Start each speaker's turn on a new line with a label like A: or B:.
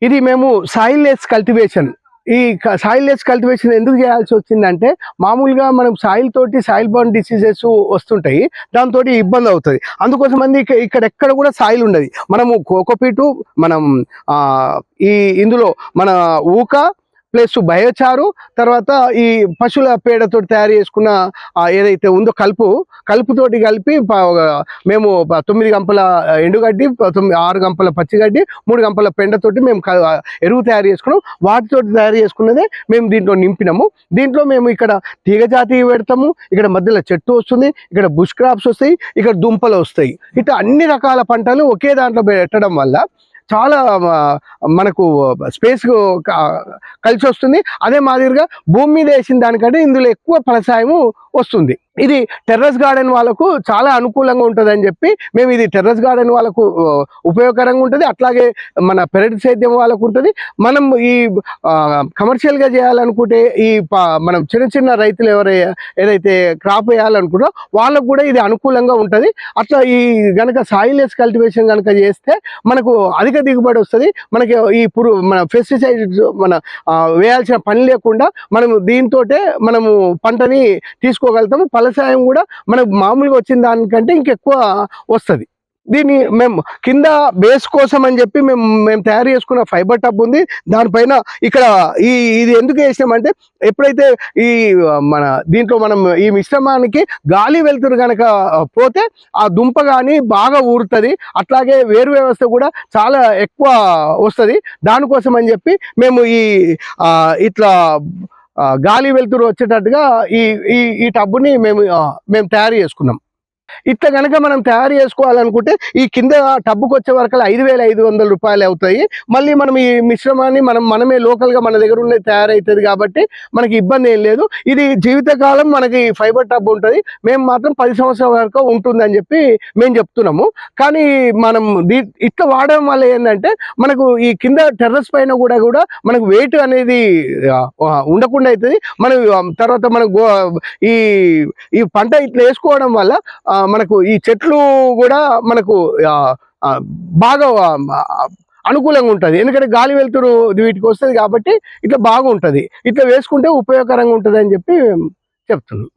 A: ఇది మేము soil less cultivation. ఈ సాయిల్ లెస్ కల్టివేషన్ ఎందుకు చేయాల్సి వచ్చిందంటే, మామూలుగా మనం సాయిల్ తోటి సాయిల్ బోర్న్ డిసీజెస్ వస్తుంటాయి. దాంతో ఇబ్బంది అవుతుంది. అందుకోసం మంది ఇక్కడ ఎక్కడ కూడా సాయిల్ ఉండదు. మనము కోకోపీటు, మనం ఈ ఇందులో మన ఊక ప్లస్ బయోచారు, తర్వాత ఈ పశువుల పేడతో తయారు చేసుకున్న ఏదైతే ఉందో కలుపుతోటి కలిపి మేము 9 గంపల ఎండుగడ్డి, 6 గంపల పచ్చిగడ్డి, 3 గంపల పెండతోటి మేము ఎరువు తయారు చేసుకున్నాం. వాటితో తయారు చేసుకున్నదే మేము దీంట్లో నింపినాము. దీంట్లో మేము ఇక్కడ తీగజాతి పెడతాము, ఇక్కడ మధ్యలో చెట్టు వస్తుంది, ఇక్కడ బుష్ క్రాప్స్ వస్తాయి, ఇక్కడ దుంపలు వస్తాయి. ఇట్లా అన్ని రకాల పంటలు ఒకే దాంట్లో పెట్టడం వల్ల చాలా మనకు స్పేస్ కలిసి వస్తుంది. అదే మాదిరిగా భూమి మీద వేసిన దానికంటే ఇందులో ఎక్కువ ఫలసాయము వస్తుంది. ఇది టెర్రస్ గార్డెన్ వాళ్ళకు చాలా అనుకూలంగా ఉంటుంది అని చెప్పి మేము ఇది టెర్రస్ గార్డెన్ వాళ్ళకు ఉపయోగకరంగా ఉంటుంది. అట్లాగే మన పెరటి సేద్యం వాళ్ళకు ఉంటుంది. మనం ఈ కమర్షియల్గా చేయాలనుకుంటే మనం చిన్న రైతులు ఏదైతే క్రాప్ వేయాలనుకుంటారో వాళ్ళకు కూడా ఇది అనుకూలంగా ఉంటుంది. అట్లా ఈ గనక సాయిల్ లెస్ కల్టివేషన్ కనుక చేస్తే మనకు అధిక దిగుబడి వస్తుంది. మనకి మన పెస్టిసైడ్స్ వేయాల్సిన పని లేకుండా మనం దీంతోటే మనము పంటని తీసుకోగలుగుతాము. ఫలసాయం కూడా మనకు మామూలుగా వచ్చిన దానికంటే ఇంకెక్కువ వస్తుంది. దీన్ని మేము కింద బేస్ కోసం అని చెప్పి మేము తయారు చేసుకున్న ఫైబర్ టబ్ ఉంది. దానిపైన ఇక్కడ ఇది ఎందుకు వేసినామంటే, ఎప్పుడైతే మన దీంట్లో మనం ఈ మిశ్రమానికి గాలి వెలుతురు కనుక పోతే ఆ దుంప కానీ బాగా ఊరుతుంది. అట్లాగే వేరు వ్యవస్థ కూడా చాలా ఎక్కువ వస్తుంది. దానికోసం అని చెప్పి మేము ఇట్లా గాలి వెలుతురు వచ్చేటట్టుగా ఈ టబ్బుని మేము తయారు చేసుకున్నాం. ఇట్లా కనుక మనం తయారు చేసుకోవాలనుకుంటే ఈ కింద టబ్బుకి వచ్చే వరకు 5,500 రూపాయలు అవుతాయి. మళ్ళీ మనం ఈ మిశ్రమాన్ని మనమే లోకల్గా మన దగ్గర ఉన్నది తయారవుతుంది కాబట్టి మనకి ఇబ్బంది ఏం లేదు. ఇది జీవితకాలం మనకి ఫైబర్ టబ్ ఉంటుంది. మేము మాత్రం 10 సంవత్సరాల వరకు ఉంటుందని చెప్పి మేము చెప్తున్నాము. కానీ మనం ఇట్లా వాడడం వల్ల ఏంటంటే, మనకు ఈ కింద టెర్రస్ పైన కూడా మనకు వెయిట్ అనేది ఉండకుండా అవుతుంది. మనం తర్వాత మనకు ఈ పంట ఇట్లా వేసుకోవడం వల్ల మనకు ఈ చెట్లు కూడా మనకు బాగా అనుకూలంగా ఉంటుంది. ఎందుకంటే గాలి వెలుతురు వీటికి వస్తుంది కాబట్టి ఇట్లా బాగుంటుంది. ఇట్లా వేసుకుంటే ఉపయోగకరంగా ఉంటుంది అని చెప్పి చెప్తున్నాం.